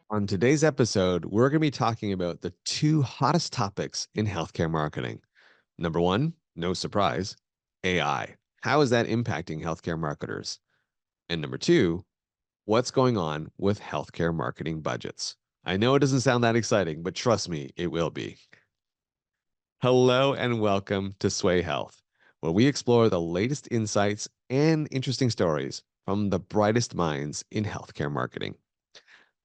On today's episode, we're going to be talking about the two hottest topics in healthcare marketing. Number one, no surprise, AI. How is that impacting healthcare marketers? And number two, what's going on with healthcare marketing budgets? I know it doesn't sound that exciting, but trust me, it will be. Hello and welcome to Swaay.Health, where we explore the latest insights and interesting stories from the brightest minds in healthcare marketing.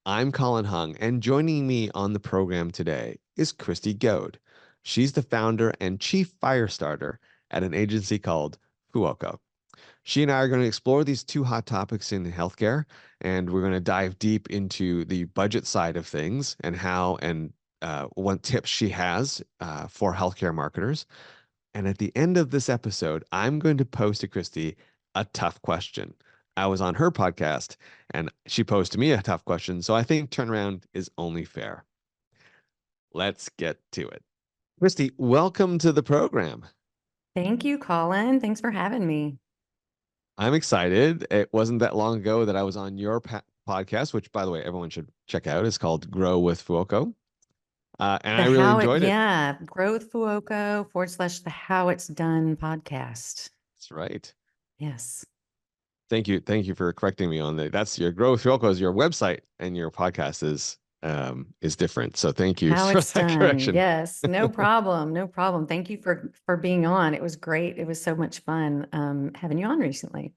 I'm Colin Hung, and joining me on the program today is Kriste Goad. She's the founder and chief fire starter at an agency called Fuoco. She and I are going to explore these two hot topics in healthcare, and we're going to dive deep into the budget side of things and how and what tips she has for healthcare marketers. And at the end of this episode, I'm going to pose to Kriste a tough question. I was on her podcast and she posed to me a tough question. So I think turnaround is only fair. Let's get to it. Kriste, welcome to the program. Thank you, Colin. Thanks for having me. I'm excited. It wasn't that long ago that I was on your podcast, which, by the way, everyone should check out. It's called Grow with Fuoco. And I really enjoyed it. Yeah, Grow with Fuoco / the How It's Done podcast. That's right. Yes. Thank you. Thank you for correcting me on that. That's your Grow with Fuoco is your website, and your podcast is different. So thank you How for It's that Done. correction. Yes, no problem. No problem. Thank you for being on. It was great. It was so much fun having you on recently.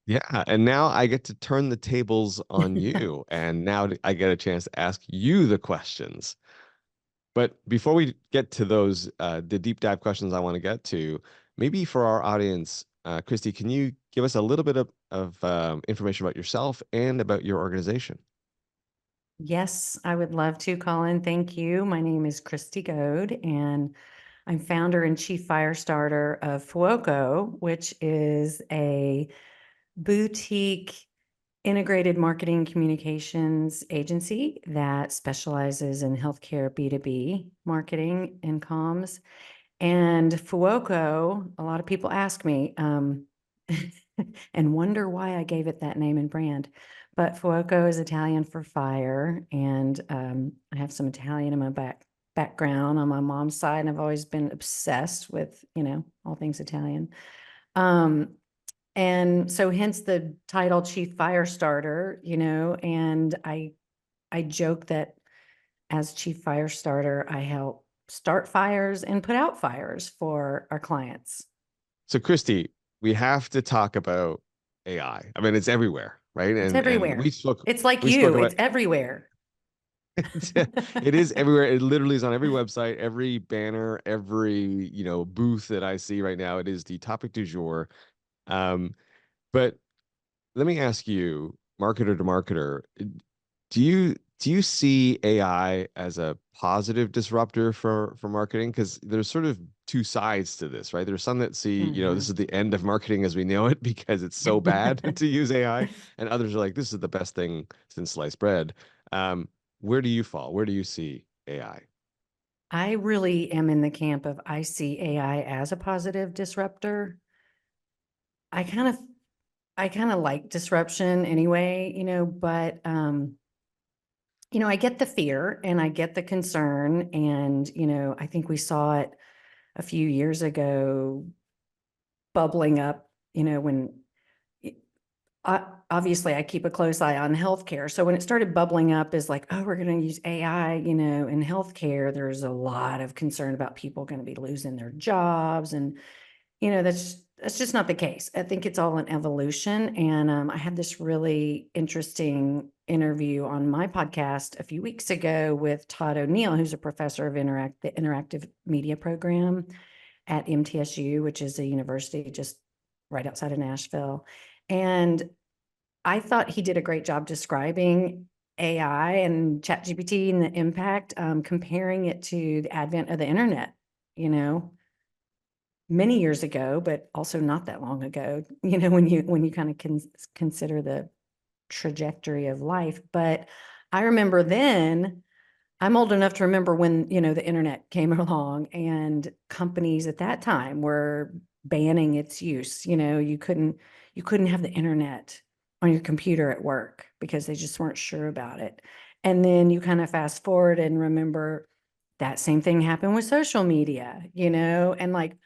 Yeah, and now I get to turn the tables on you, and now I get a chance to ask you the questions. But before we get to those, the deep dive questions I want to get to, maybe for our audience, Kriste, can you give us a little bit of information about yourself and about your organization? Yes, I would love to, Colin. Thank you. My name is Kriste Goad, and I'm founder and chief fire starter of Fuoco, which is a boutique integrated marketing communications agency that specializes in healthcare B2B marketing and comms. And Fuoco, a lot of people ask me and wonder why I gave it that name and brand. But Fuoco is Italian for fire, and I have some Italian in my background on my mom's side, and I've always been obsessed with, all things Italian. And so hence the title Chief Fire Starter, and I joke that as Chief Fire Starter, I help start fires and put out fires for our clients. So Kriste, we have to talk about AI. I mean, it's everywhere, right? It's everywhere. And it's like you, it's everywhere. It is everywhere. It literally is on every website, every banner, every, booth that I see right now. It is the topic du jour. But let me ask you, marketer to marketer, do you see AI as a positive disruptor for marketing? Because there's sort of two sides to this, right? There's some that see, this is the end of marketing as we know it because it's so bad to use AI, and others are like, this is the best thing since sliced bread. Where do you fall? Where do you see AI? I really am in the camp of I see AI as a positive disruptor. I kind of like disruption anyway, but I get the fear and I get the concern, and I think we saw it a few years ago bubbling up, when obviously I keep a close eye on healthcare. So when it started bubbling up as like, oh, we're going to use AI, in healthcare, there's a lot of concern about people going to be losing their jobs. And, that's just not the case. I think it's all an evolution. And I had this really interesting interview on my podcast a few weeks ago with Todd O'Neill, who's a professor of the interactive media program at MTSU, which is a university just right outside of Nashville. And I thought he did a great job describing AI and ChatGPT and the impact, comparing it to the advent of the internet, many years ago, but also not that long ago, when you kind of consider the trajectory of life. But I remember then I'm old enough to remember when, the internet came along and companies at that time were banning its use. You couldn't have the internet on your computer at work because they just weren't sure about it. And then you kind of fast forward and remember that same thing happened with social media, and like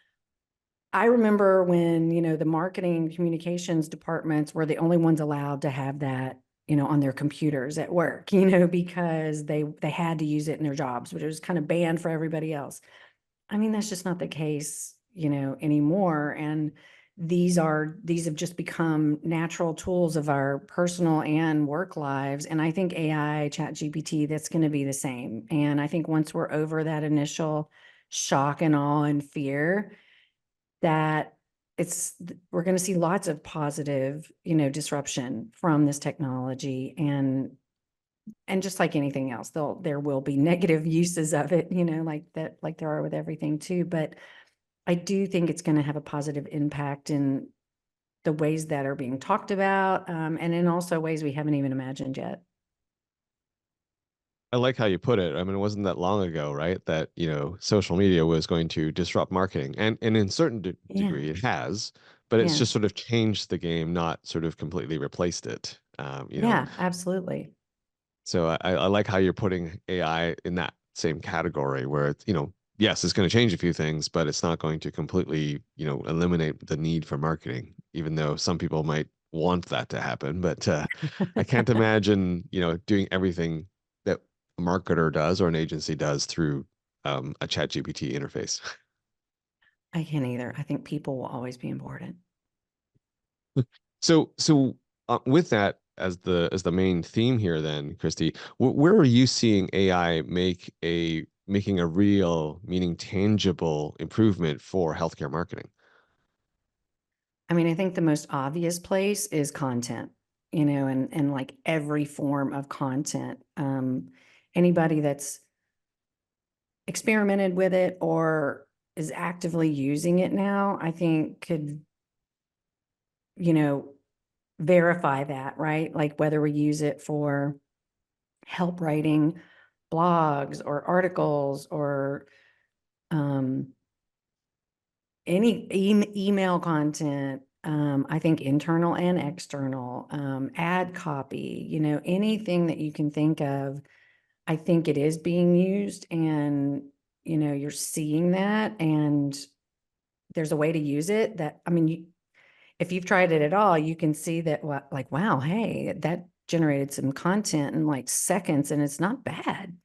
I remember when, the marketing communications departments were the only ones allowed to have that, on their computers at work, because they had to use it in their jobs, but it was kind of banned for everybody else. I mean, that's just not the case, anymore. And these have just become natural tools of our personal and work lives. And I think AI, Chat GPT, that's going to be the same. And I think once we're over that initial shock and awe and fear, that we're going to see lots of positive, disruption from this technology. And just like anything else, there will be negative uses of it, like that, like there are with everything too. But I do think it's going to have a positive impact in the ways that are being talked about, and in also ways we haven't even imagined yet. I like how you put it. I mean, it wasn't that long ago, right? That, social media was going to disrupt marketing. And in certain Yeah. degree, it has, but it's Yeah. just sort of changed the game, not sort of completely replaced it. Yeah, absolutely. So I like how you're putting AI in that same category where it's, yes, it's going to change a few things, but it's not going to completely, eliminate the need for marketing, even though some people might want that to happen. But I can't imagine, doing everything that a marketer does or an agency does through a chat GPT interface. I can't either. I think people will always be important. So with that as the main theme here, then, Christy, where are you seeing AI making a real, meaning tangible improvement for healthcare marketing? I mean, I think the most obvious place is content, and like every form of content. Anybody that's experimented with it or is actively using it now, I think could, you know, verify that, right? Like whether we use it for help writing blogs or articles or um, any email content, I think internal and external, ad copy, anything that you can think of, I think it is being used. And, you're seeing that, and there's a way to use it that, I mean, if you've tried it at all, you can see that, what, like, wow, hey, that generated some content in like seconds and it's not bad.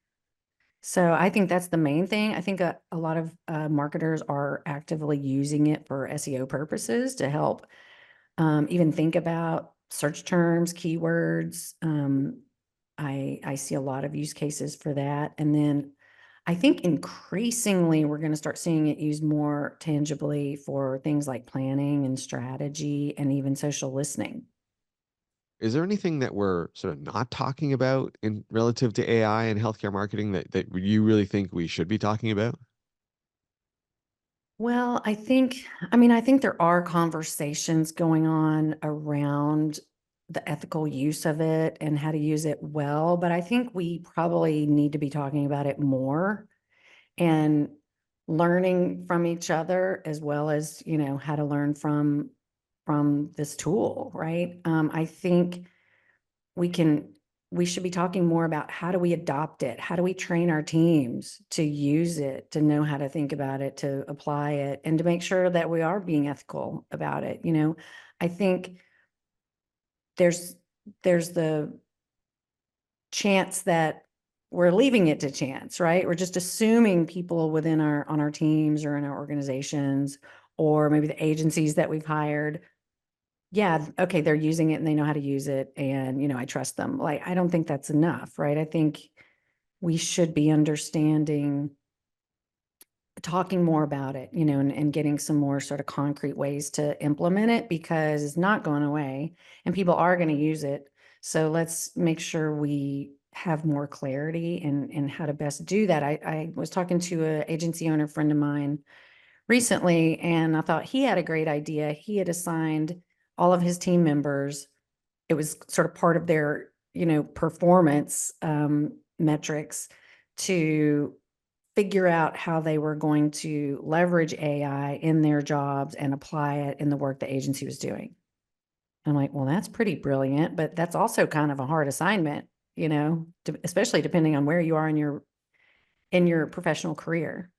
So I think that's the main thing. I think a lot of marketers are actively using it for SEO purposes to help even think about search terms, keywords. I see a lot of use cases for that. And then I think increasingly we're going to start seeing it used more tangibly for things like planning and strategy and even social listening. Is there anything that we're sort of not talking about in relative to AI and healthcare marketing that you really think we should be talking about? Well, I think there are conversations going on around the ethical use of it and how to use it well, but I think we probably need to be talking about it more and learning from each other, as well as, how to learn from this tool, right? I think we can we should be talking more about how do we adopt it? How do we train our teams to use it, to know how to think about it, to apply it, and to make sure that we are being ethical about it? I think there's there's the chance that we're leaving it to chance, right? We're just assuming people within on our teams or in our organizations, or maybe the agencies that we've hired, yeah, okay, they're using it and they know how to use it, and I trust them. Like, I don't think that's enough, right? I think we should be understanding, talking more about it, and getting some more sort of concrete ways to implement it, because it's not going away and people are going to use it. So let's make sure we have more clarity in how to best do that. I was talking to an agency owner friend of mine recently, and I thought he had a great idea. He had assigned all of his team members, it was sort of part of their, performance metrics, to figure out how they were going to leverage AI in their jobs and apply it in the work the agency was doing. I'm like, well, that's pretty brilliant, but that's also kind of a hard assignment, especially depending on where you are in your professional career.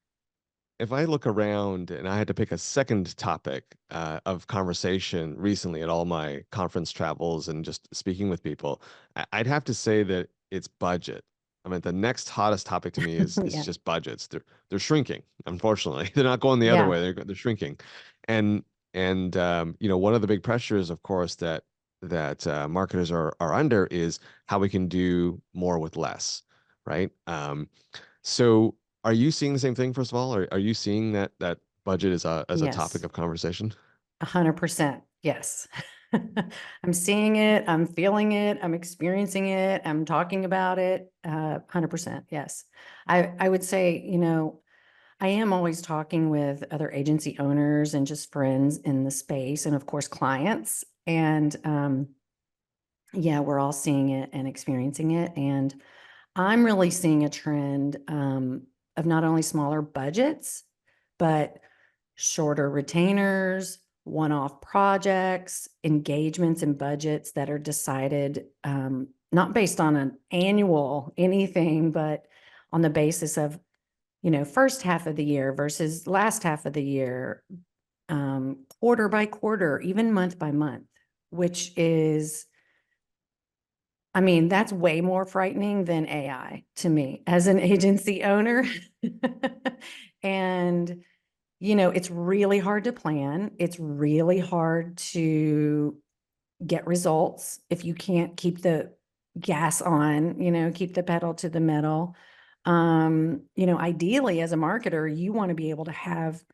If I look around and I had to pick a second topic of conversation recently at all my conference travels and just speaking with people, I'd have to say that it's budget. I mean, the next hottest topic to me is Yeah. just budgets. They're shrinking. Unfortunately, they're not going the other Yeah. way. They're shrinking, and one of the big pressures, of course, that marketers are under is how we can do more with less, right? So are you seeing the same thing, first of all? Or are you seeing that budget as a topic Yes. of conversation? 100%. Yes. I'm seeing it. I'm feeling it. I'm experiencing it. I'm talking about it. 100%. Yes. I would say, I am always talking with other agency owners and just friends in the space, and of course, clients. And yeah, we're all seeing it and experiencing it. And I'm really seeing a trend of not only smaller budgets, but shorter retainers, one-off projects, engagements and budgets that are decided not based on an annual anything, but on the basis of, first half of the year versus last half of the year, quarter by quarter, even month by month, which is, I mean, that's way more frightening than AI to me as an agency owner. And, it's really hard to plan. It's really hard to get results if you can't keep the gas on, keep the pedal to the metal. Ideally as a marketer, you want to be able to have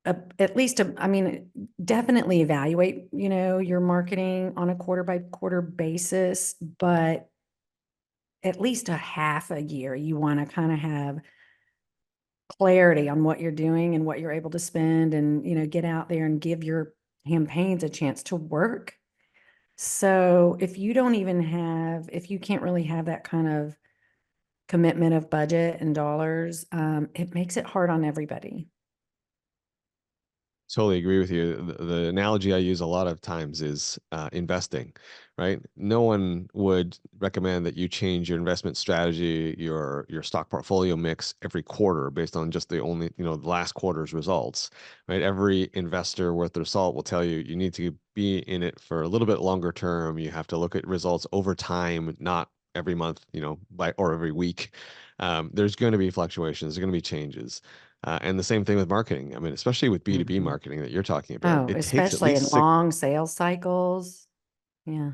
at least I mean, definitely evaluate, your marketing on a quarter by quarter basis, but at least a half a year, you want to kind of have clarity on what you're doing and what you're able to spend and, get out there and give your campaigns a chance to work. So if you can't really have that kind of commitment of budget and dollars, it makes it hard on everybody. Totally agree with you. The analogy I use a lot of times is investing, right? No one would recommend that you change your investment strategy, your stock portfolio mix every quarter based on just the last quarter's results, right? Every investor worth their salt will tell you need to be in it for a little bit longer term. You have to look at results over time, not every month, or every week. There's going to be fluctuations. There's going to be changes. And the same thing with marketing. I mean, especially with B2B Mhm. marketing that you're talking about, Oh, it takes at especially in least six. long sales cycles. Yeah.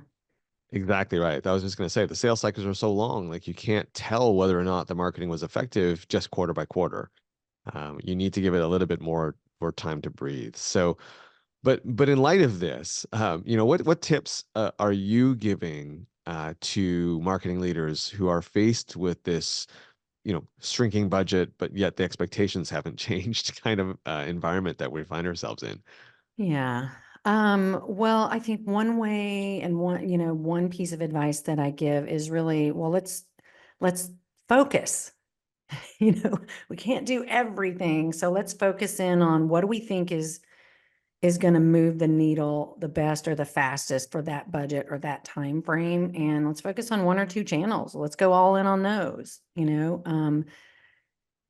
Exactly right. I was just going to say the sales cycles are so long, like you can't tell whether or not the marketing was effective just quarter by quarter. You need to give it a little bit more time to breathe. So, but in light of this, what tips are you giving to marketing leaders who are faced with this, shrinking budget, but yet the expectations haven't changed kind of environment that we find ourselves in? Yeah. Well, I think one way and one piece of advice that I give is really, well, let's focus. We can't do everything. So let's focus in on what do we think is going to move the needle the best or the fastest for that budget or that time frame. And let's focus on one or two channels. Let's go all in on those,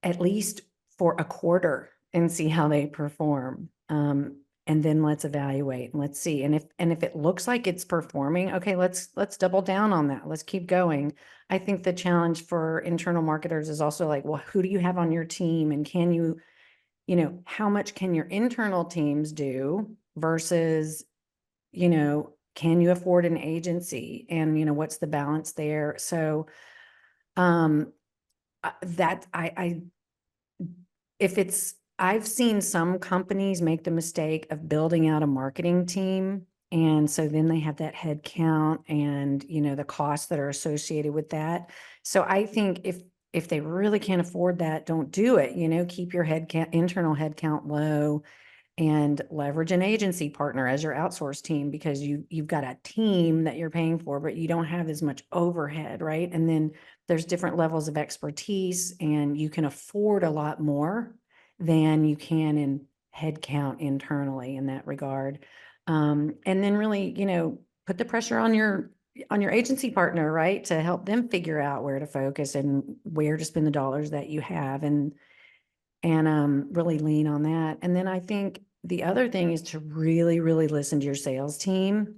at least for a quarter and see how they perform. And then let's evaluate and let's see. And if it looks like it's performing, okay, let's double down on that. Let's keep going. I think the challenge for internal marketers is also like, well, who do you have on your team? And can you, how much can your internal teams do versus, can you afford an agency? And, what's the balance there? So um that I if it's I've seen some companies make the mistake of building out a marketing team. And so then they have that head count and, the costs that are associated with that. So I think if they really can't afford that, don't do it, keep your internal head count low and leverage an agency partner as your outsource team, because you've got a team that you're paying for, but you don't have as much overhead, right? And then there's different levels of expertise, and you can afford a lot more than you can in headcount internally in that regard. And then really, put the pressure on your agency partner, right, to help them figure out where to focus and where to spend the dollars that you have, and really lean on that. And then I think the other thing is to really, really listen to your sales team,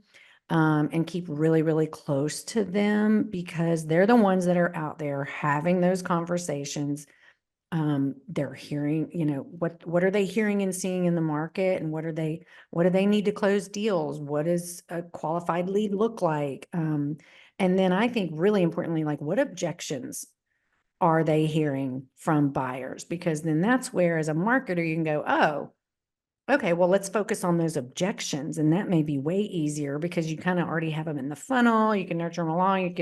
and keep really, really close to them, because they're the ones that are out there having those conversations. They're hearing, what are they hearing and seeing in the market, and what do they need to close deals? What does a qualified lead look like? And then I think really importantly, like, what objections are they hearing from buyers? Because then that's where, as a marketer, you can go, oh, okay, well, let's focus on those objections. And that may be way easier because you kind of already have them in the funnel. You can nurture them along.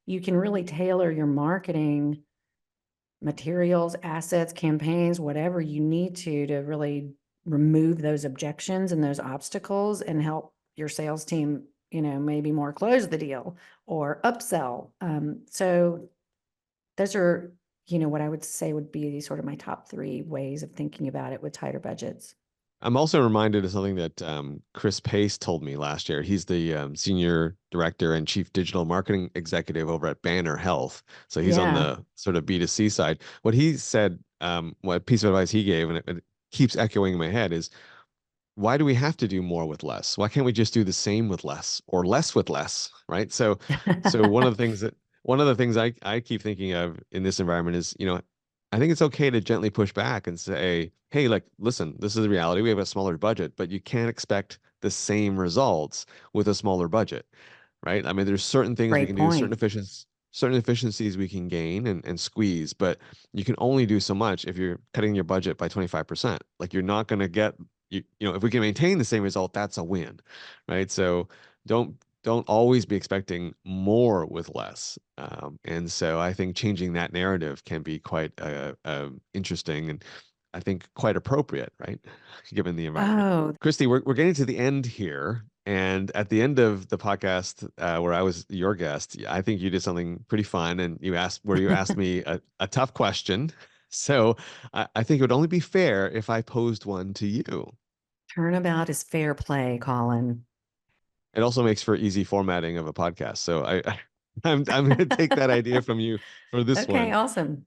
You can really tailor your marketing materials, assets, campaigns, whatever you need to really remove those objections and those obstacles, and help your sales team, maybe more close the deal or upsell. So those are, what I would say would be sort of my top three ways of thinking about it with tighter budgets. I'm also reminded of something that Chris Pace told me last year. He's the senior director and chief digital marketing executive over at Banner Health. So he's on Yeah. the sort of B2C side. What he said, what piece of advice he gave, and it keeps echoing in my head, is why do we have to do more with less? Why can't we just do the same with less or less with less, right? So one of the things I keep thinking of in this environment is, I think it's okay to gently push back and say, hey, like, listen, this is the reality. We have a smaller budget, but you can't expect the same results with a smaller budget, right? I mean, there's certain things we Great can do, point. certain efficiencies we can gain and squeeze, but you can only do so much if you're cutting your budget by 25%. Like, you're not going to get if we can maintain the same result, that's a win, right? So don't always be expecting more with less. And so I think changing that narrative can be quite interesting, and I think quite appropriate, right? Given the environment. Oh, Kriste, we're getting to the end here. And at the end of the podcast, where I was your guest, I think you did something pretty fun, and you asked me a tough question. So I think it would only be fair if I posed one to you. turnabout is fair play, Colin. It also makes for easy formatting of a podcast. So I'm going to take that idea from you for this Okay, one. awesome.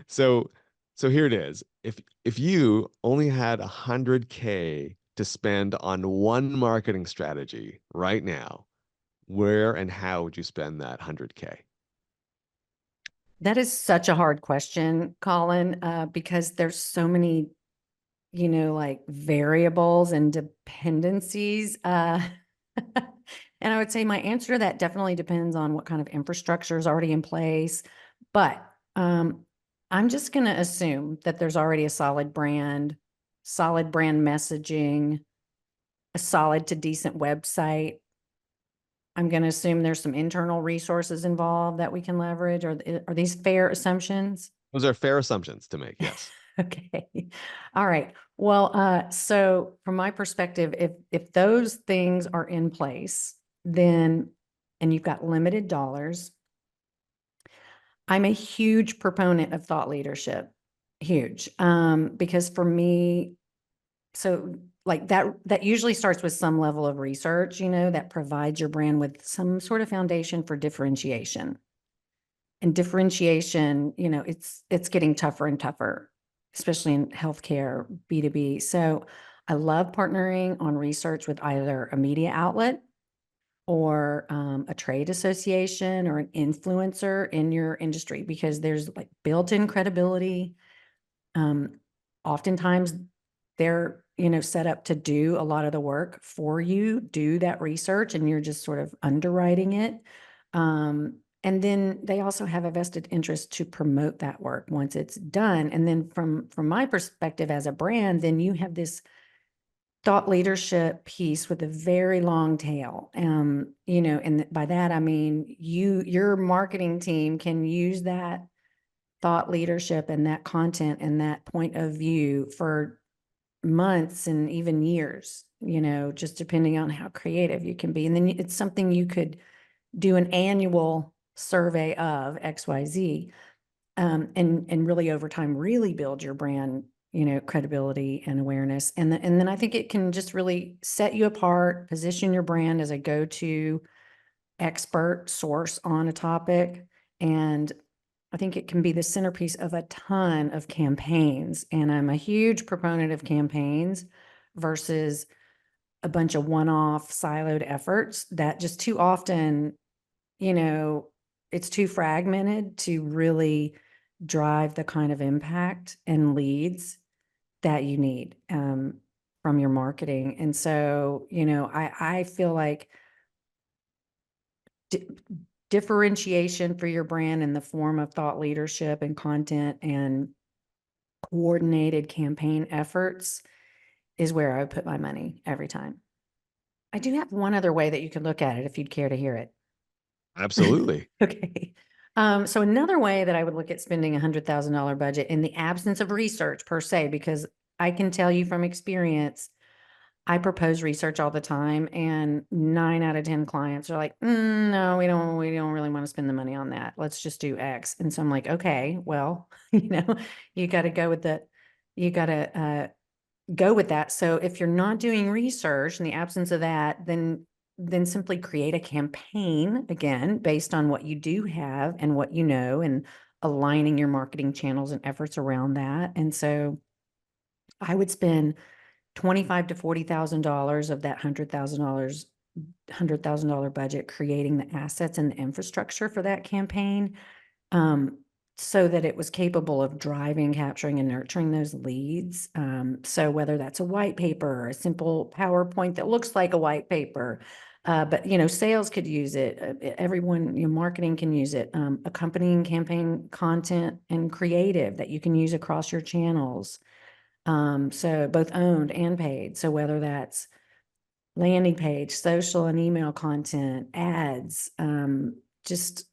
So so here it is. If you only had 100K to spend on one marketing strategy right now, where and how would you spend that 100K? That is such a hard question, Colin, because there's so many, like, variables and dependencies. And I would say my answer to that definitely depends on what kind of infrastructure is already in place. But I'm just going to assume that there's already a solid brand messaging, a solid to decent website. I'm going to assume there's some internal resources involved that we can leverage. Are these fair assumptions? Those are fair assumptions to make, yes. Okay. All right. Well, so from my perspective, if those things are in place, then, and you've got limited dollars, I'm a huge proponent of thought leadership. Huge. Because for me, so like that usually starts with some level of research, that provides your brand with some sort of foundation for differentiation. And differentiation, it's getting tougher and tougher, especially in healthcare, B2B. So I love partnering on research with either a media outlet or a trade association or an influencer in your industry, because there's like built-in credibility. Um, Oftentimes they're, set up to do a lot of the work for you, do that research, and you're just sort of underwriting it. And then they also have a vested interest to promote that work once it's done. And then from my perspective as a brand, then you have this thought leadership piece with a very long tail. And by that I mean your marketing team can use that thought leadership and that content and that point of view for months and even years, just depending on how creative you can be. And then it's something you could do an annual survey of XYZ, and really over time, really build your brand, credibility and awareness. And then I think it can just really set you apart, position your brand as a go-to expert source on a topic. And I think it can be the centerpiece of a ton of campaigns. And I'm a huge proponent of campaigns versus a bunch of one-off siloed efforts that just too often, it's too fragmented to really drive the kind of impact and leads that you need, from your marketing. And so, I feel like differentiation for your brand in the form of thought leadership and content and coordinated campaign efforts is where I would put my money every time. I do have one other way that you could look at it if you'd care to hear it. Absolutely. Okay. So another way that I would look at spending $100,000 budget in the absence of research per se, because I can tell you from experience, I propose research all the time, and 9 out of 10 clients are like, no, we don't really want to spend the money on that. Let's just do X. And so I'm like, okay, well, you got to go with you got to go with that. So if you're not doing research in the absence of that, then simply create a campaign again based on what you do have and what and aligning your marketing channels and efforts around that. And so I would spend $25,000 to $40,000 of that $100,000 budget creating the assets and the infrastructure for that campaign, so that it was capable of driving, capturing, and nurturing those leads. So whether that's a white paper or a simple PowerPoint that looks like a white paper, but sales could use it. Everyone, marketing can use it. Accompanying campaign content and creative that you can use across your channels. So both owned and paid. So whether that's landing page, social and email content, ads, just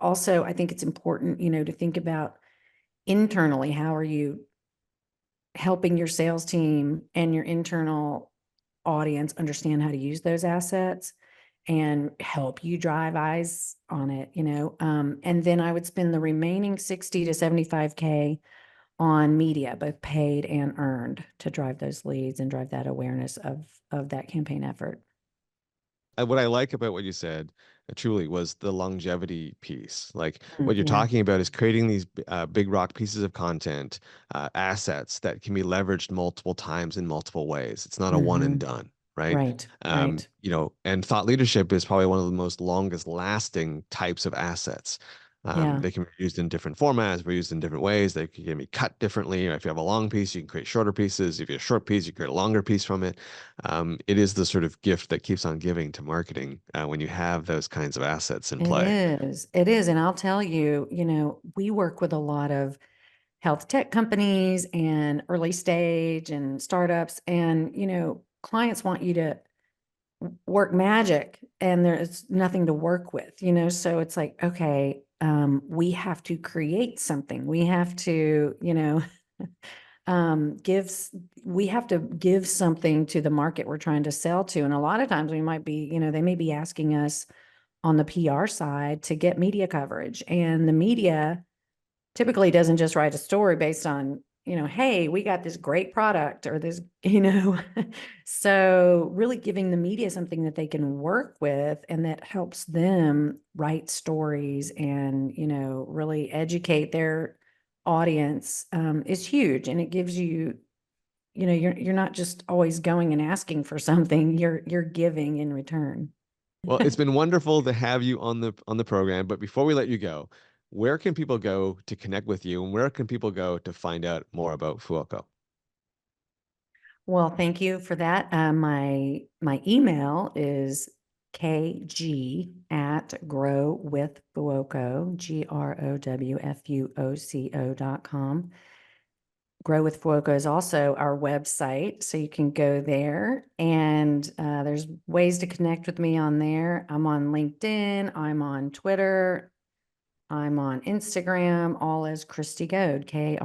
also, I think it's important, to think about internally, how are you helping your sales team and your internal audience understand how to use those assets and help you drive eyes on it, and then I would spend the remaining 60 to 75K on media, both paid and earned, to drive those leads and drive that awareness of that campaign effort. What I like about what you said, truly, was the longevity piece. Like what you're Yeah. talking about is creating these big rock pieces of content, assets that can be leveraged multiple times in multiple ways. It's not a one and Hmm. done, right? Right. Right. And thought leadership is probably one of the most longest lasting types of assets. Yeah. They can be used in different formats, be used in different ways. They can be cut differently. If you have a long piece, you can create shorter pieces. If you have a short piece, you create a longer piece from it. It is the sort of gift that keeps on giving to marketing when you have those kinds of assets in It play. is. It is. And I'll tell you, we work with a lot of health tech companies and early stage and startups, and, clients want you to work magic and there's nothing to work with, so it's like, okay, we have to create something. We have to, gives we have to give something to the market we're trying to sell to. And a lot of times we might be, they may be asking us on the PR side to get media coverage, and the media typically doesn't just write a story based on, hey, we got this great product or this, so really giving the media something that they can work with and that helps them write stories and, really educate their audience, is huge. And it gives you, you're not just always going and asking for something, you're giving in return. Well, it's been wonderful to have you on the program, but before we let you go, where can people go to connect with you, and where can people go to find out more about Fuoco? Well, thank you for that. My email is kg@growwithfuoco, growwfuoco.com. Grow with Fuoco is also our website, so you can go there, and there's ways to connect with me on there. I'm on LinkedIn, I'm on Twitter, I'm on Instagram, all as Kriste Goad, Kristegoad.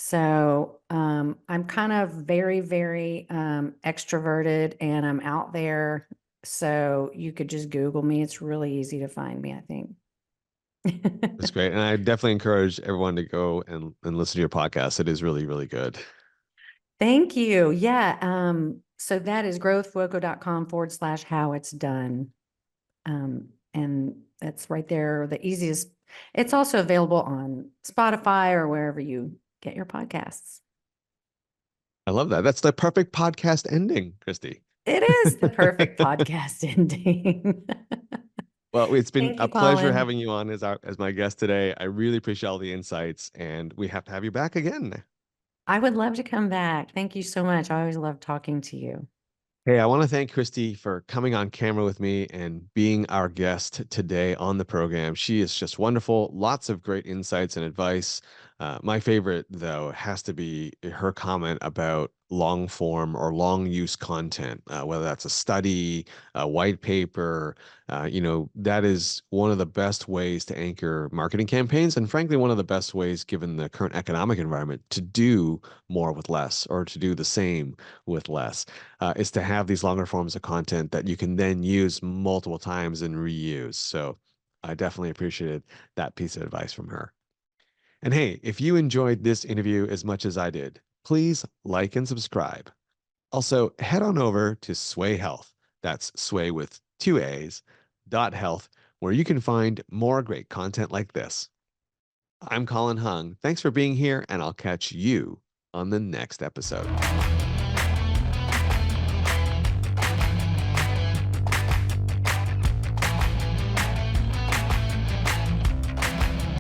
So I'm kind of very, very extroverted, and I'm out there. So you could just Google me. It's really easy to find me, I think. That's great. And I definitely encourage everyone to go and listen to your podcast. It is really, really good. Thank you. Yeah. So that is growthfuoco.com/how it's done. And that's right there, the easiest. It's also available on Spotify or wherever you get your podcasts. I love that. That's the perfect podcast ending, Kriste. It is the perfect podcast ending. Well, it's been Thank a you, pleasure Colin. having you on as my guest today. I really appreciate all the insights, and we have to have you back again. I would love to come back. Thank you so much. I always love talking to you. Hey, I want to thank Kriste for coming on camera with me and being our guest today on the program. She is just wonderful. Lots of great insights and advice. My favorite, though, has to be her comment about long form or long use content, whether that's a study, a white paper. That is one of the best ways to anchor marketing campaigns. And frankly, one of the best ways, given the current economic environment, to do more with less or to do the same with less, is to have these longer forms of content that you can then use multiple times and reuse. So I definitely appreciated that piece of advice from her. And hey, if you enjoyed this interview as much as I did, please like and subscribe. Also, head on over to Swaay.Health. That's Sway with two A's, .health, where you can find more great content like this. I'm Colin Hung. Thanks for being here, and I'll catch you on the next episode.